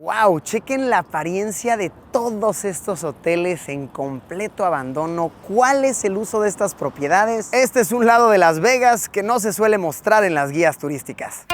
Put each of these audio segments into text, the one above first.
Wow, chequen la apariencia de todos estos hoteles en completo abandono. ¿Cuál es el uso de estas propiedades? Este es un lado de Las Vegas que no se suele mostrar en las guías turísticas.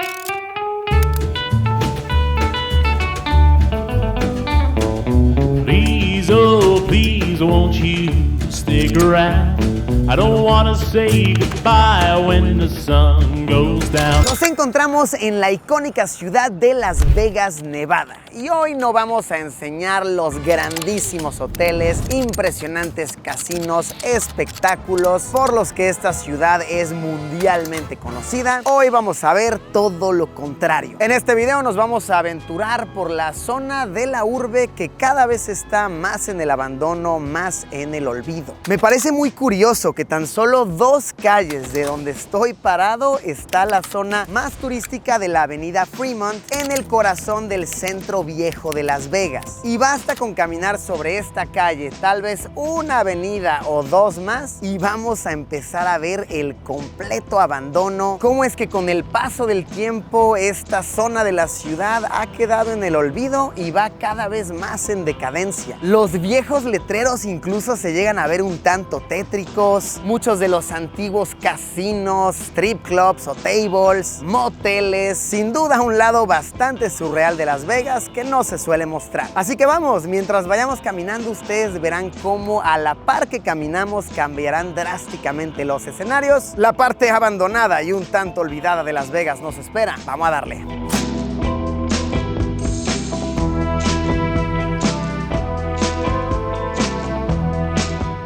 Please, oh please, won't you stick around? I don't wanna say goodbye when the sun goes down. Nos encontramos en la icónica ciudad de Las Vegas, Nevada. Y hoy no vamos a enseñar los grandísimos hoteles, impresionantes casinos, espectáculos por los que esta ciudad es mundialmente conocida. Hoy vamos a ver todo lo contrario. En este video nos vamos a aventurar por la zona de la urbe que cada vez está más en el abandono, más en el olvido. Me parece muy curioso que tan solo 2 calles de donde estoy parado está la zona más turística de la avenida Fremont, en el corazón del centro viejo de Las Vegas. Y basta con caminar sobre esta calle, tal vez una avenida o 2 más, y vamos a empezar a ver el completo abandono. Cómo es que con el paso del tiempo esta zona de la ciudad ha quedado en el olvido y va cada vez más en decadencia. Los viejos letreros incluso se llegan a ver un tanto tétricos. Muchos de los antiguos casinos, strip clubs o tables, moteles, sin duda un lado bastante surreal de Las Vegas que no se suele mostrar. Así que vamos, mientras vayamos caminando ustedes verán cómo a la par que caminamos cambiarán drásticamente los escenarios. La parte abandonada y un tanto olvidada de Las Vegas nos espera. Vamos a darle.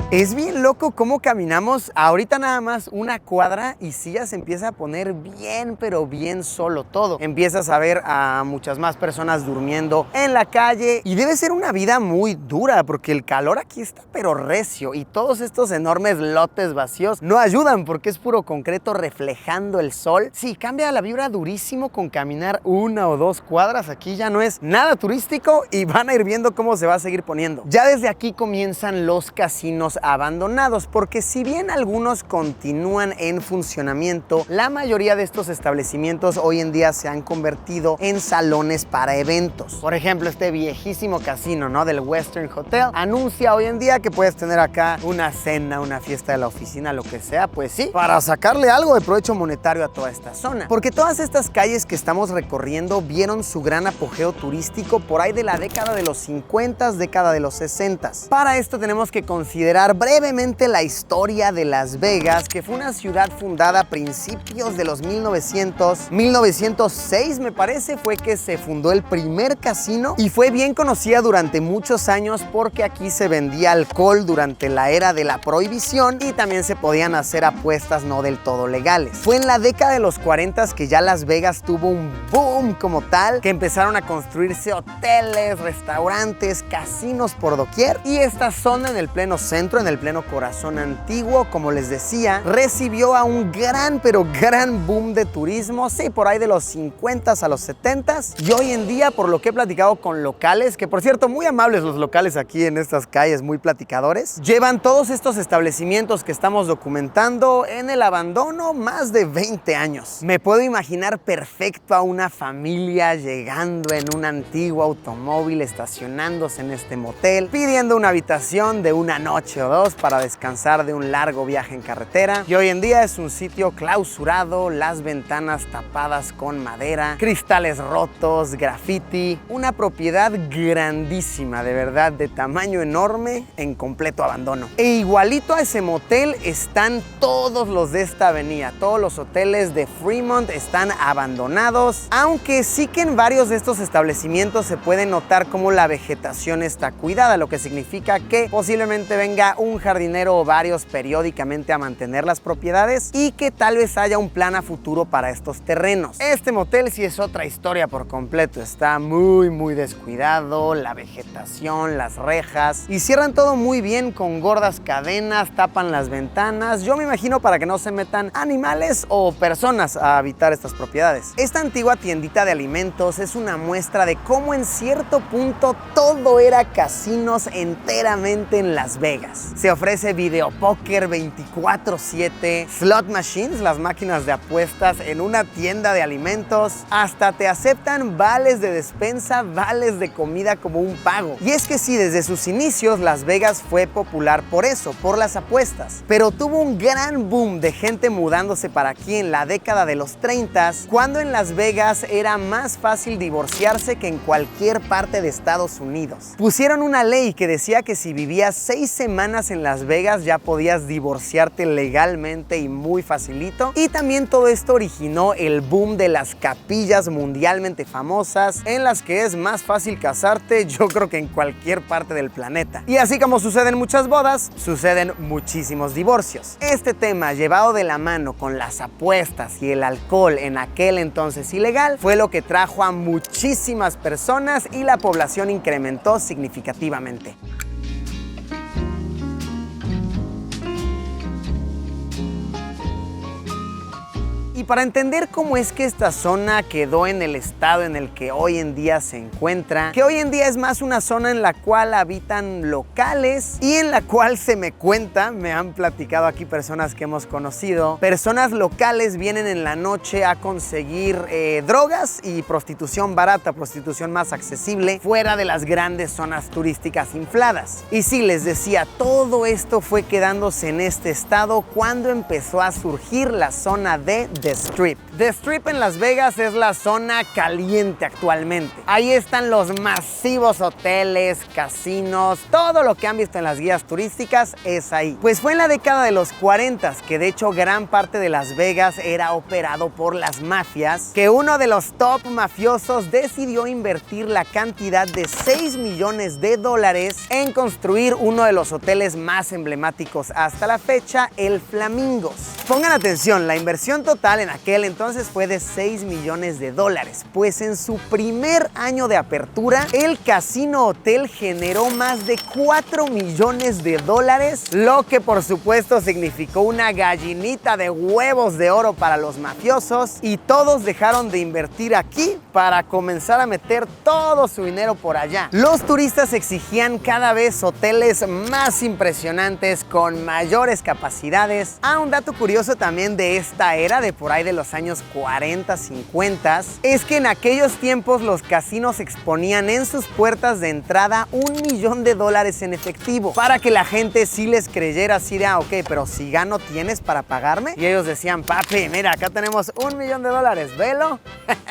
Es bien loco cómo caminamos ahorita nada más una cuadra y sí ya se empieza a poner bien, pero bien solo todo. Empiezas a ver a muchas más personas durmiendo en la calle y debe ser una vida muy dura porque el calor aquí está pero recio y todos estos enormes lotes vacíos no ayudan porque es puro concreto reflejando el sol. Sí, cambia la vibra durísimo con caminar 1 o 2 cuadras. Aquí ya no es nada turístico y van a ir viendo cómo se va a seguir poniendo. Ya desde aquí comienzan los casinos abandonados, porque si bien algunos continúan en funcionamiento, la mayoría de estos establecimientos hoy en día se han convertido en salones para eventos. Por ejemplo, este viejísimo casino, ¿no?, del Western Hotel anuncia hoy en día que puedes tener acá una cena, una fiesta de la oficina, lo que sea, pues sí, para sacarle algo de provecho monetario a toda esta zona. Porque todas estas calles que estamos recorriendo vieron su gran apogeo turístico por ahí de la década de los 50, década de los 60. Para esto tenemos que considerar brevemente la historia de Las Vegas, que fue una ciudad fundada a principios de los 1906 me parece, fue que se fundó el primer casino y fue bien conocida durante muchos años porque aquí se vendía alcohol durante la era de la prohibición y también se podían hacer apuestas no del todo legales. Fue en la década de los 40 que ya Las Vegas tuvo un boom como tal, que empezaron a construirse hoteles, restaurantes, casinos por doquier y esta zona en el pleno centro, en el pleno corazón antiguo, como les decía, recibió a un gran, pero gran boom de turismo, sí, por ahí de los 50 a los 70 y hoy en día, por lo que he platicado con locales, que por cierto, muy amables los locales aquí en estas calles, muy platicadores, llevan todos estos establecimientos que estamos documentando en el abandono más de 20 años. Me puedo imaginar perfecto a una familia llegando en un antiguo automóvil, estacionándose en este motel, pidiendo una habitación de una noche o 2 para descansar de un largo viaje en carretera. Y hoy en día es un sitio clausurado, las ventanas tapadas con madera, cristales rotos, graffiti, una propiedad grandísima, de verdad, de tamaño enorme, en completo abandono. E igualito a ese motel están todos los de esta avenida, todos los hoteles de Fremont están abandonados, aunque sí que en varios de estos establecimientos se puede notar cómo la vegetación está cuidada, lo que significa que posiblemente venga un jardinero o varios periódicamente a mantener las propiedades y que tal vez haya un plan a futuro para estos terrenos. Este motel sí es otra historia por completo, está muy descuidado, la vegetación, las rejas y cierran todo muy bien con gordas cadenas, tapan las ventanas, yo me imagino para que no se metan animales o personas a habitar estas propiedades. Esta antigua tiendita de alimentos es una muestra de cómo en cierto punto todo era casinos enteramente en Las Vegas. Se ofrece videopóker 24/7, slot machines, las máquinas de apuestas en una tienda de alimentos. Hasta te aceptan vales de despensa, vales de comida como un pago. Y es que sí, desde sus inicios Las Vegas fue popular por eso, por las apuestas. Pero tuvo un gran boom de gente mudándose para aquí en la década de los 30, cuando en Las Vegas era más fácil divorciarse que en cualquier parte de Estados Unidos. Pusieron una ley que decía que si vivías 6 semanas en Las Vegas ya podías divorciarte legalmente y muy facilito. Y también todo esto originó el boom de las capillas mundialmente famosas, en las que es más fácil casarte, yo creo que en cualquier parte del planeta. Y así como suceden muchas bodas, suceden muchísimos divorcios. Este tema, llevado de la mano con las apuestas y el alcohol en aquel entonces ilegal, fue lo que trajo a muchísimas personas y la población incrementó significativamente. Y para entender cómo es que esta zona quedó en el estado en el que hoy en día se encuentra, que hoy en día es más una zona en la cual habitan locales y en la cual me han platicado aquí personas que hemos conocido, personas locales vienen en la noche a conseguir drogas y prostitución barata, prostitución más accesible, fuera de las grandes zonas turísticas infladas. Y sí, les decía, todo esto fue quedándose en este estado cuando empezó a surgir la zona de The Strip. The Strip en Las Vegas es la zona caliente actualmente. Ahí están los masivos hoteles, casinos, todo lo que han visto en las guías turísticas es ahí. Pues fue en la década de los 40 que de hecho gran parte de Las Vegas era operado por las mafias, que uno de los top mafiosos decidió invertir la cantidad de $6 millones en construir uno de los hoteles más emblemáticos hasta la fecha, el Flamingos. Pongan atención, la inversión total en aquel entonces fue de $6 millones, pues en su primer año de apertura, el casino hotel generó más de $4 millones, lo que por supuesto significó una gallinita de huevos de oro para los mafiosos, y todos dejaron de invertir aquí para comenzar a meter todo su dinero por allá. Los turistas exigían cada vez hoteles más impresionantes con mayores capacidades. Un dato curioso también de esta era, de por ahí de los años 40, 50, es que en aquellos tiempos los casinos exponían en sus puertas de entrada $1 millón en efectivo, para que la gente sí les creyera así de, ok, pero si gano, ¿tienes para pagarme? Y ellos decían, papi, mira, acá tenemos $1 millón, velo,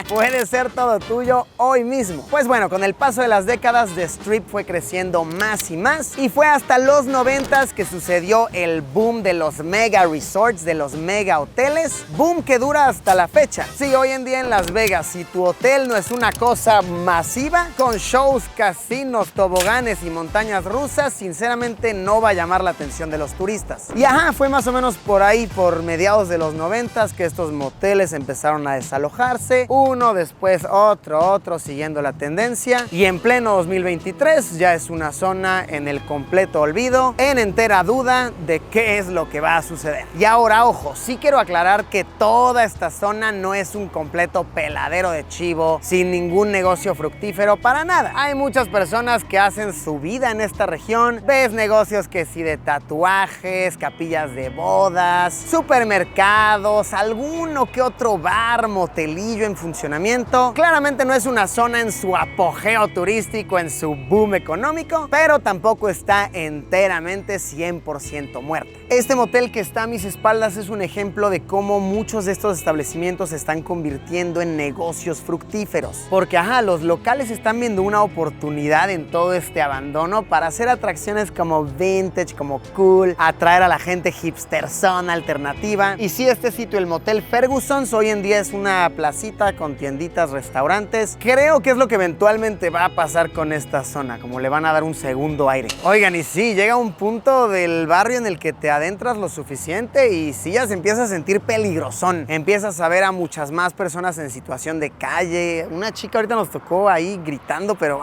puede ser todo tuyo hoy mismo. Pues bueno, con el paso de las décadas, The Strip fue creciendo más y más, y fue hasta los 90 que sucedió el boom de los mega resorts, de los mega hoteles, boom que dura hasta la fecha. Sí, hoy en día en Las Vegas, si tu hotel no es una cosa masiva, con shows, casinos, toboganes y montañas rusas, sinceramente no va a llamar la atención de los turistas. Y fue más o menos por ahí, por mediados de los 90, que estos moteles empezaron a desalojarse, uno después otro, siguiendo la tendencia, y en pleno 2023 ya es una zona en el completo olvido, en entera duda de qué es lo que va a suceder. Y ahora, ojo, sí quiero aclarar que toda esta zona no es un completo peladero de chivo, sin ningún negocio fructífero, para nada. Hay muchas personas que hacen su vida en esta región. Ves negocios que sí de tatuajes, capillas de bodas, supermercados, alguno que otro bar, motelillo en funcionamiento. Claramente no es una zona en su apogeo turístico, en su boom económico, pero tampoco está enteramente 100% muerta. Este motel que está a mis espaldas es un ejemplo de cómo muchos de estos establecimientos se están convirtiendo en negocios fructíferos. Porque los locales están viendo una oportunidad en todo este abandono para hacer atracciones como vintage, como cool, atraer a la gente hipsterzona, alternativa. Y sí, este sitio, el Motel Ferguson's, hoy en día es una placita con tienditas, restaurantes. Creo que es lo que eventualmente va a pasar con esta zona, como le van a dar un segundo aire. Oigan, y sí, llega un punto del barrio en el que te adentras lo suficiente y sí ya se empieza a sentir peligrosón. Empiezas a ver a muchas más personas en situación de calle. Una chica ahorita nos tocó ahí gritando, pero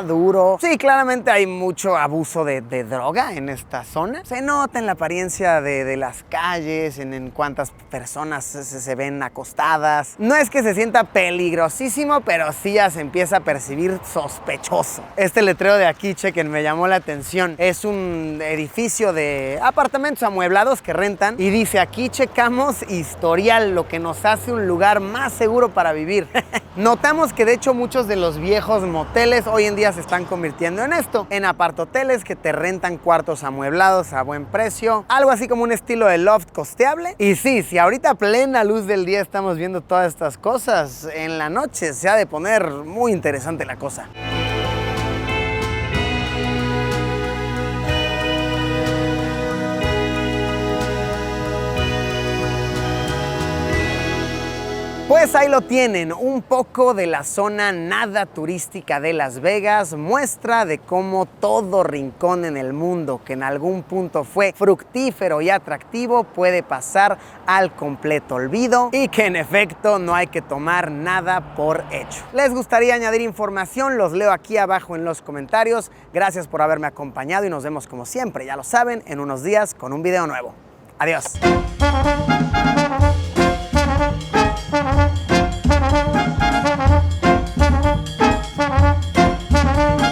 duro. Sí, claramente hay mucho abuso de droga en esta zona. Se nota en la apariencia de las calles, en cuántas personas se ven acostadas. No es que se sienta peligrosísimo, pero sí ya se empieza a percibir sospechoso. Este letrero de aquí, chequen, me llamó la atención. Es un edificio de apartamentos amueblados que rentan y dice: aquí checamos historial, lo que nos hace un lugar más seguro para vivir. Notamos que de hecho muchos de los viejos moteles hoy en día se están convirtiendo en esto, en apartoteles que te rentan cuartos amueblados a buen precio, algo así como un estilo de loft costeable. Y sí, si ahorita a plena luz del día estamos viendo todas estas cosas, en la noche se ha de poner muy interesante la cosa. Pues ahí lo tienen, un poco de la zona nada turística de Las Vegas, muestra de cómo todo rincón en el mundo que en algún punto fue fructífero y atractivo puede pasar al completo olvido y que en efecto no hay que tomar nada por hecho. ¿Les gustaría añadir información? Los leo aquí abajo en los comentarios. Gracias por haberme acompañado y nos vemos como siempre, ya lo saben, en unos días con un video nuevo. Adiós.